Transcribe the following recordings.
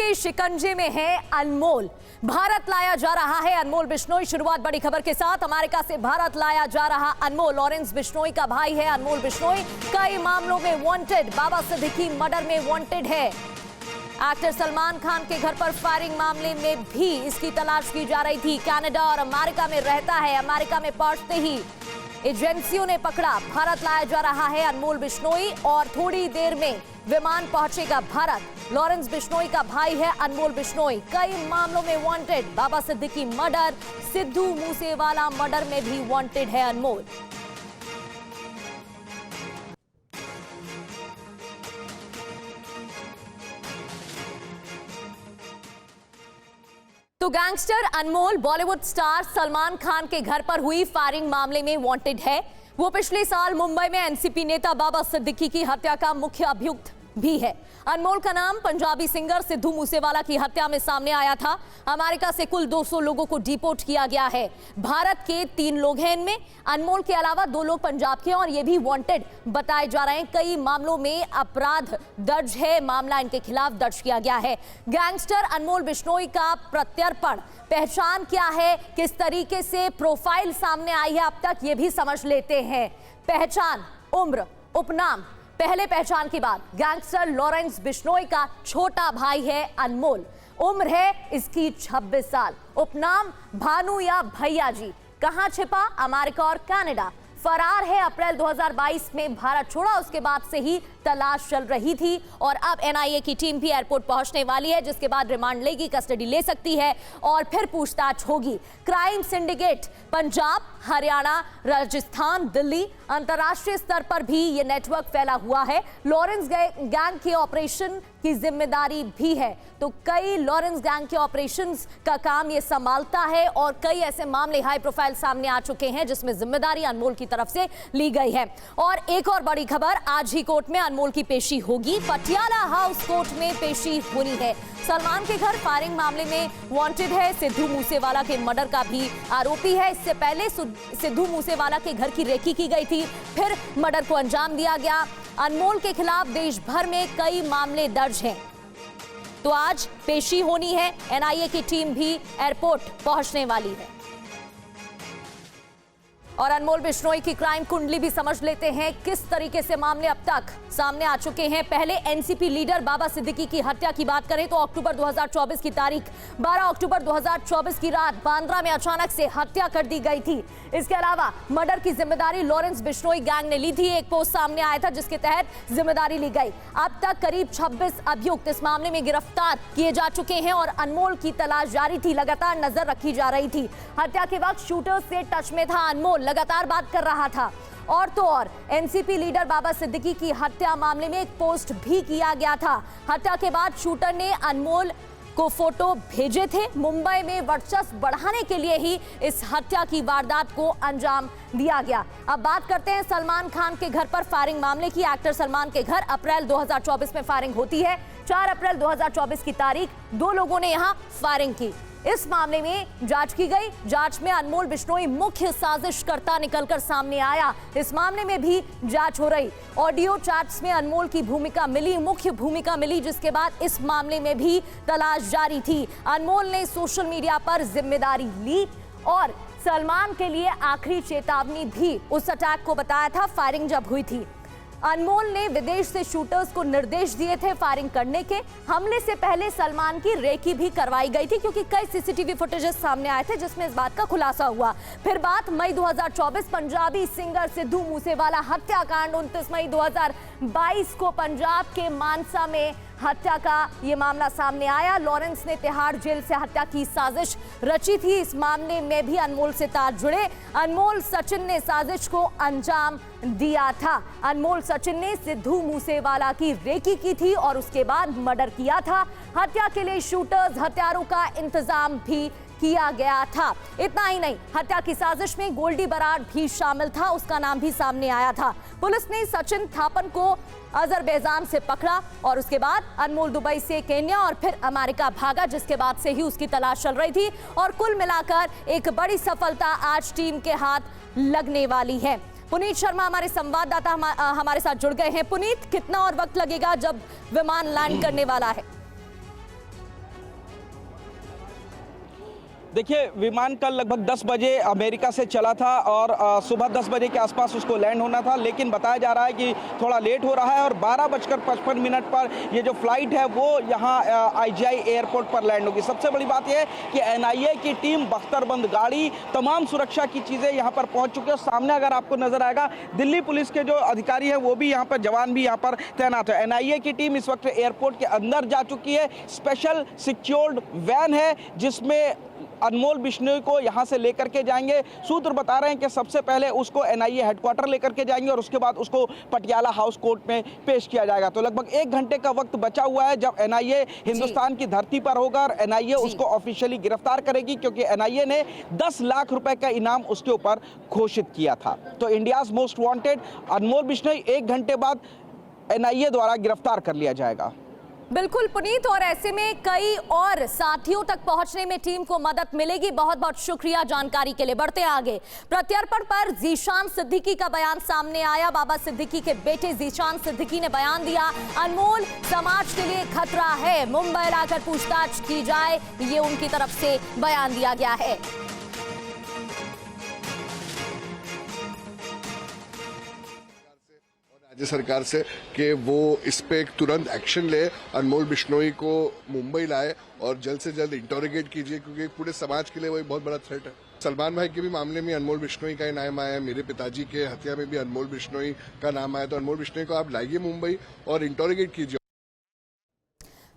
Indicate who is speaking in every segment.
Speaker 1: के शिकंजे में है अनमोल। भारत लाया जा रहा है अनमोल बिश्नोई। शुरुआत बड़ी खबर के साथ। अमेरिका से भारत लाया जा रहा अनमोल लॉरेंस बिश्नोई का भाई है अनमोल बिश्नोई। कई मामलों में वांटेड, बाबा सिद्दीकी मर्डर में वांटेड है। एक्टर सलमान खान के घर पर फायरिंग मामले में भी इसकी तलाश की जा रही थी। कनाडा और अमेरिका में रहता है। अमेरिका में पहुंचते ही एजेंसियों ने पकड़ा। भारत लाया जा रहा है अनमोल बिश्नोई और थोड़ी देर में विमान पहुंचेगा भारत। लॉरेंस बिश्नोई का भाई है अनमोल बिश्नोई। कई मामलों में वांटेड, बाबा सिद्दीकी मर्डर, सिद्धू मूसेवाला मर्डर में भी वांटेड है अनमोल। तो गैंगस्टर अनमोल बॉलीवुड स्टार सलमान खान के घर पर हुई फायरिंग मामले में वांटेड है। वो पिछले साल मुंबई में एनसीपी नेता बाबा सिद्दीकी की हत्या का मुख्य अभियुक्त भी है। अनमोल का नाम पंजाबी सिंगर सिद्धू मूसेवाला की हत्या में सामने आया था। अमेरिका से कुल 200 लोगों को डिपोर्ट किया गया है। भारत के 3 लोग हैं इनमें। अनमोल के अलावा 2 लोग पंजाब के और ये भी वांटेड बताए जा रहे हैं। कई मामलों में अपराध दर्ज है, मामला इनके खिलाफ दर्ज किया गया है। गैंगस्टर अनमोल बिश्नोई का प्रत्यर्पण, पहचान क्या है, किस तरीके से प्रोफाइल सामने आई है अब तक, ये भी समझ लेते हैं। पहचान, उम्र, उपनाम। पहले पहचान की बात, गैंगस्टर लॉरेंस बिश्नोई का छोटा भाई है अनमोल। उम्र है इसकी 26 साल। उपनाम भानु या भैया जी। कहां छिपा? अमेरिका और कनाडा। फरार है। अप्रैल 2022 में भारत छोड़ा, उसके बाद से ही तलाश चल रही थी और अब एनआईए की टीम भी एयरपोर्ट पहुंचने वाली है, जिसके बाद रिमांड लेगी, कस्टडी ले सकती है और फिर पूछताछ होगी। क्राइम सिंडिकेट पंजाब, हरियाणा, राजस्थान, दिल्ली, अंतर्राष्ट्रीय स्तर पर भी ये नेटवर्क फैला हुआ है। लॉरेंस गैंग के ऑपरेशन की जिम्मेदारी भी है। तो कई लॉरेंस गैंग के ऑपरेशंस का काम ये संभालता है और कई ऐसे मामले हाई प्रोफाइल सामने आ चुके हैं जिसमें जिम्मेदारी अनमोल की तरफ से ली गई है। और एक और बड़ी खबर, आज ही कोर्ट में अनमोल की पेशी होगी। पटियाला हाउस कोर्ट में पेशी होनी है। सलमान के घर फायरिंग मामले में वांटेड है। सिद्धू मूसेवाला के मर्डर का भी आरोपी है। इससे पहले सिद्धू मूसेवाला के घर की रेकी की गई थी, फिर मर्डर को अंजाम दिया गया। अनमोल के खिलाफ देश भर में कई मामले दर्ज हैं। तो आज पेशी होनी है। एनआईए की टीम भी एयरपोर्ट पहुंचने वाली है। और अनमोल बिश्नोई की क्राइम कुंडली भी समझ लेते हैं, किस तरीके से मामले अब तक सामने आ चुके हैं। पहले एनसीपी लीडर बाबा सिद्दीकी की हत्या की बात करें तो अक्टूबर 2024 की तारीख 12 अक्टूबर 2024 की रात बांद्रा में अचानक से हत्या कर दी गई थी। इसके अलावा मर्डर की जिम्मेदारी लॉरेंस बिश्नोई गैंग ने ली थी। एक पोस्ट सामने आया था जिसके तहत जिम्मेदारी ली गई। अब तक करीब 26 अभियुक्त इस मामले में गिरफ्तार किए जा चुके हैं और अनमोल की तलाश जारी थी, लगातार नजर रखी जा रही थी। हत्या के वक्त शूटर से टच में था अनमोल, लगातार बात कर रहा था। और तो और एनसीपी लीडर बाबा सिद्दीकी की हत्या मामले में एक पोस्ट भी किया गया था। हत्या के बाद शूटर ने अनमोल को फोटो भेजे थे। मुंबई में वर्चस्व बढ़ाने के लिए ही इस हत्या की वारदात को अंजाम दिया गया। अब बात करते हैं सलमान खान के घर पर फायरिंग मामले की। एक्टर सलमान के घर अप्रैल 2024 में फायरिंग होती है। 4 अप्रैल 2024 की तारीख 2 लोगों ने यहां फायरिंग की। इस मामले में जांच की गई। जांच में अनमोल बिश्नोई मुख्य साजिशकर्ता निकलकर सामने आया। इस मामले में भी जांच हो रही। ऑडियो चैट्स में अनमोल की भूमिका मिली, मुख्य भूमिका मिली, जिसके बाद इस मामले में भी तलाश जारी थी। अनमोल ने सोशल मीडिया पर जिम्मेदारी ली और सलमान के लिए आखिरी चेतावनी भी उस अटैक को बताया था फायरिंग जब हुई थी। अनमोल ने विदेश से शूटर्स को निर्देश दिए थे फायरिंग करने के। हमले से पहले सलमान की रेकी भी करवाई गई थी क्योंकि कई सीसीटीवी फुटेजेस सामने आए थे जिसमें इस बात का खुलासा हुआ। फिर बात मई 2024, पंजाबी सिंगर सिद्धू मूसेवाला हत्याकांड। 29 मई 2022 को पंजाब के मानसा में हत्या का ये मामला सामने आया। लॉरेंस ने तिहाड़ जेल से हत्या की साजिश रची थी। इस मामले में भी अनमोल से तार जुड़े। अनमोल सचिन ने साजिश को अंजाम दिया था। अनमोल सचिन ने सिद्धू मूसेवाला की रेकी की थी और उसके बाद मर्डर किया था। हत्या के लिए शूटर्स, हथियारों का इंतजाम भी किया गया था। इतना ही नहीं, हत्या की साजिश में गोल्डी बराड़ भी शामिल था, उसका नाम भी सामने आया था। पुलिस ने सचिन थापन को अजरबैजान से पकड़ा और उसके बाद अनमोल दुबई से केन्या और फिर अमेरिका भागा, जिसके बाद से ही उसकी तलाश चल रही थी। और कुल मिलाकर एक बड़ी सफलता आज टीम के हाथ लगने वाली है। पुनीत शर्मा हमारे संवाददाता हमारे साथ जुड़ गए हैं। पुनीत, कितना और वक्त लगेगा जब विमान लैंड करने वाला है?
Speaker 2: देखिए, विमान कल लगभग 10 बजे अमेरिका से चला था और सुबह 10 बजे के आसपास उसको लैंड होना था, लेकिन बताया जा रहा है कि थोड़ा लेट हो रहा है और 12:55 पर ये जो फ्लाइट है वो यहाँ IGI एयरपोर्ट पर लैंड होगी। सबसे बड़ी बात यह है कि NIA की टीम, बख्तरबंद गाड़ी, तमाम सुरक्षा की चीज़ें यहाँ पर पहुँच चुकी है। सामने अगर आपको नजर आएगा, दिल्ली पुलिस के जो अधिकारी हैं वो भी यहाँ पर, जवान भी यहाँ पर तैनात है। NIA की टीम इस वक्त एयरपोर्ट के अंदर जा चुकी है। स्पेशल सिक्योर्ड वैन है जिसमें अनमोल बिश्नोई को यहां से लेकर के जाएंगे। सूत्र बता रहे हैं कि सबसे पहले उसको NIA हेडक्वार्टर लेकर के जाएंगे और उसके बाद उसको पटियाला हाउस कोर्ट में पेश किया जाएगा। तो लगभग 1 घंटे का वक्त बचा हुआ है जब NIA हिंदुस्तान की धरती पर होगा और NIA उसको ऑफिशियली गिरफ्तार करेगी, क्योंकि NIA ने 10 लाख रुपए का इनाम उसके ऊपर घोषित किया था। तो इंडियाज मोस्ट वांटेड अनमोल बिश्नोई 1 घंटे बाद NIA द्वारा गिरफ्तार कर लिया जाएगा।
Speaker 1: बिल्कुल पुनीत, और ऐसे में कई और साथियों तक पहुंचने में टीम को मदद मिलेगी। बहुत बहुत शुक्रिया जानकारी के लिए। बढ़ते आगे, प्रत्यर्पण पर जीशान सिद्दीकी का बयान सामने आया। बाबा सिद्दीकी के बेटे जीशान सिद्दीकी ने बयान दिया, अनमोल समाज के लिए खतरा है, मुंबई लाकर पूछताछ की जाए, ये उनकी तरफ से बयान दिया गया है।
Speaker 3: राज्य सरकार से कि वो इस पे एक तुरंत एक्शन ले, अनमोल बिश्नोई को मुंबई लाए और जल्द से जल्द इंटरोगेट कीजिए, क्योंकि पूरे समाज के लिए वो एक बहुत बड़ा थ्रेट है। सलमान भाई के भी मामले में अनमोल बिश्नोई का ही नाम आया है, मेरे पिताजी के हत्या में भी अनमोल बिश्नोई का नाम आया। तो अनमोल बिश्नोई को आप लाइए मुंबई और इंटरोगेट कीजिए।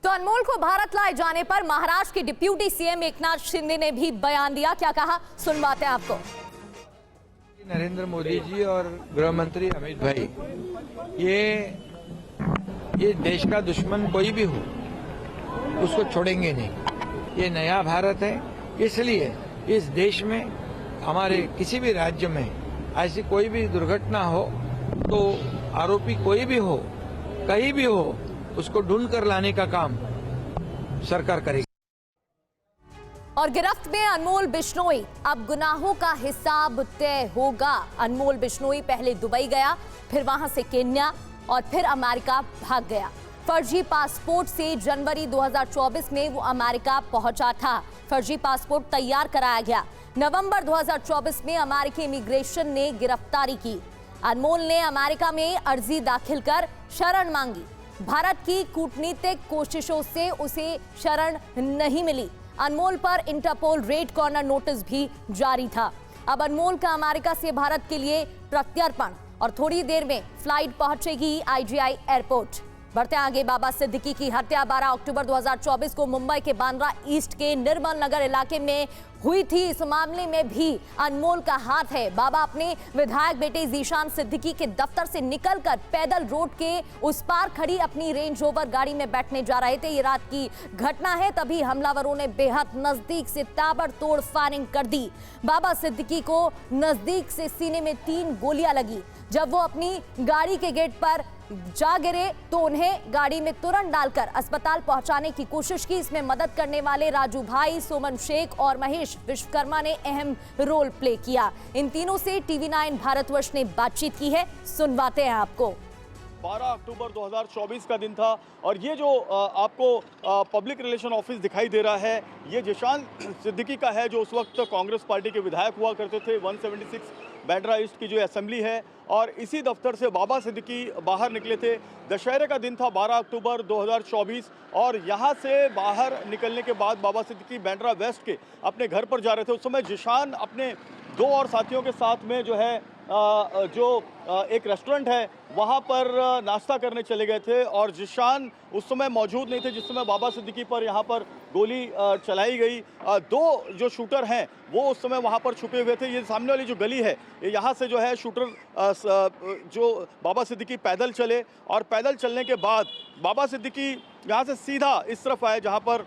Speaker 1: तो अनमोल को भारत लाए जाने पर महाराष्ट्र के डिप्यूटी CM एकनाथ शिंदे ने भी बयान दिया। क्या कहा, सुनवाते हैं आपको।
Speaker 4: नरेंद्र मोदी जी और गृह मंत्री अमित भाई, ये देश का दुश्मन कोई भी हो उसको छोड़ेंगे नहीं। ये नया भारत है, इसलिए इस देश में हमारे किसी भी राज्य में ऐसी कोई भी दुर्घटना हो तो आरोपी कोई भी हो, कहीं भी हो, उसको ढूंढ कर लाने का काम सरकार करेगी।
Speaker 1: और गिरफ्त में अनमोल बिश्नोई, अब गुनाहों का हिसाब तय होगा। अनमोल बिश्नोई पहले दुबई गया, फिर वहां से केन्या और फिर अमेरिका भाग गया। फर्जी पासपोर्ट से जनवरी 2024 में वो अमेरिका पहुंचा था। फर्जी पासपोर्ट तैयार कराया गया। नवंबर 2024 में अमेरिकी इमिग्रेशन ने गिरफ्तारी की। अनमोल ने अमेरिका में अर्जी दाखिल कर शरण मांगी। भारत की कूटनीतिक कोशिशों से उसे शरण नहीं मिली। अनमोल पर इंटरपोल रेड कॉर्नर नोटिस भी जारी था। अब अनमोल का अमेरिका से भारत के लिए प्रत्यर्पण और थोड़ी देर में फ्लाइट पहुंचेगी IGI एयरपोर्ट। बढ़ते आगे, बाबा सिद्दीकी की हत्या 12 अक्टूबर 2024 को मुंबई के बांद्रा ईस्ट के निर्मल नगर इलाके में हुई थी। इस मामले में भी अनमोल का हाथ है। बाबा अपने विधायक बेटे जीशान सिद्दीकी के दफ्तर से निकलकर पैदल रोड के उस पार खड़ी अपनी रेंज रोवर गाड़ी में बैठने जा रहे थे। ये रात की घटना है, तभी हमलावरों ने बेहद नजदीक से ताबड़तोड़ फायरिंग कर दी। बाबा सिद्दीकी को नजदीक से सीने में 3 गोलियां लगी। जब वो अपनी गाड़ी के गेट पर जा गिरे तो उन्हें गाड़ी में तुरंत डालकर अस्पताल पहुंचाने की कोशिश की। इसमें मदद करने वाले राजू भाई, सोमन शेख और महेश विश्वकर्मा ने अहम रोल प्ले किया। इन तीनों से TV9 भारतवर्ष ने बातचीत की है, सुनवाते हैं आपको।
Speaker 5: 12 अक्टूबर 2024 का दिन था और ये जो आपको पब्लिक रिलेशन ऑफिस दिखाई दे रहा है, ये जीशान सिद्दीकी का है, जो उस वक्त कांग्रेस पार्टी के विधायक हुआ करते थे। 176 बांद्रा ईस्ट की जो असेंबली है, और इसी दफ्तर से बाबा सिद्दीकी बाहर निकले थे। दशहरे का दिन था 12 अक्टूबर 2024 और यहाँ से बाहर निकलने के बाद बाबा सिद्दीकी बांद्रा वेस्ट के अपने घर पर जा रहे थे। उस समय जीशान अपने 2 और साथियों के साथ में जो है एक रेस्टोरेंट है वहाँ पर नाश्ता करने चले गए थे और जीशान उस समय मौजूद नहीं थे जिस समय बाबा सिद्दीकी पर यहाँ पर गोली चलाई गई। 2 जो शूटर हैं वो उस समय वहाँ पर छुपे हुए थे। ये सामने वाली जो गली है, यहाँ से जो है शूटर जो बाबा सिद्दीकी पैदल चले और पैदल चलने के बाद बाबा सिद्दीकी यहाँ से सीधा इस तरफ आए जहाँ पर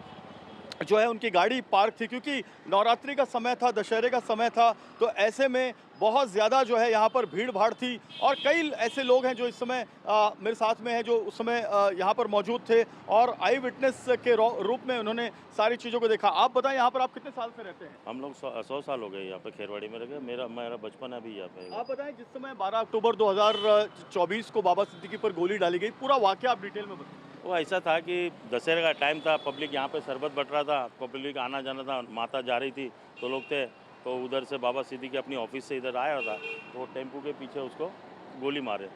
Speaker 5: जो है उनकी गाड़ी पार्क थी, क्योंकि नवरात्रि का समय था, दशहरे का समय था, तो ऐसे में बहुत ज़्यादा जो है यहाँ पर भीड़ भाड़ थी। और कई ऐसे लोग हैं जो इस समय मेरे साथ में हैं, जो उस समय यहाँ पर मौजूद थे और आई विटनेस के रूप में उन्होंने सारी चीज़ों को देखा। आप बताएं, यहाँ पर आप कितने साल से रहते हैं?
Speaker 6: हम लोग 100 साल हो गए यहाँ पे, खेरवाड़ी में रह गए। मेरा बचपन अभी यहाँ पे।
Speaker 5: आप बताएं, जिस समय 12 अक्टूबर 2024 को बाबा सिद्दीकी पर गोली डाली गई, पूरा वाकया आप डिटेल में बताएं।
Speaker 6: वो ऐसा था कि दशहरे का टाइम था, पब्लिक यहाँ पे शरबत बट रहा था, पब्लिक आना जाना था, माता जा रही थी तो लोग थे, तो उधर से बाबा सिद्दीकी अपनी ऑफिस से इधर आया था, तो वो टेम्पू के पीछे उसको गोली मारे।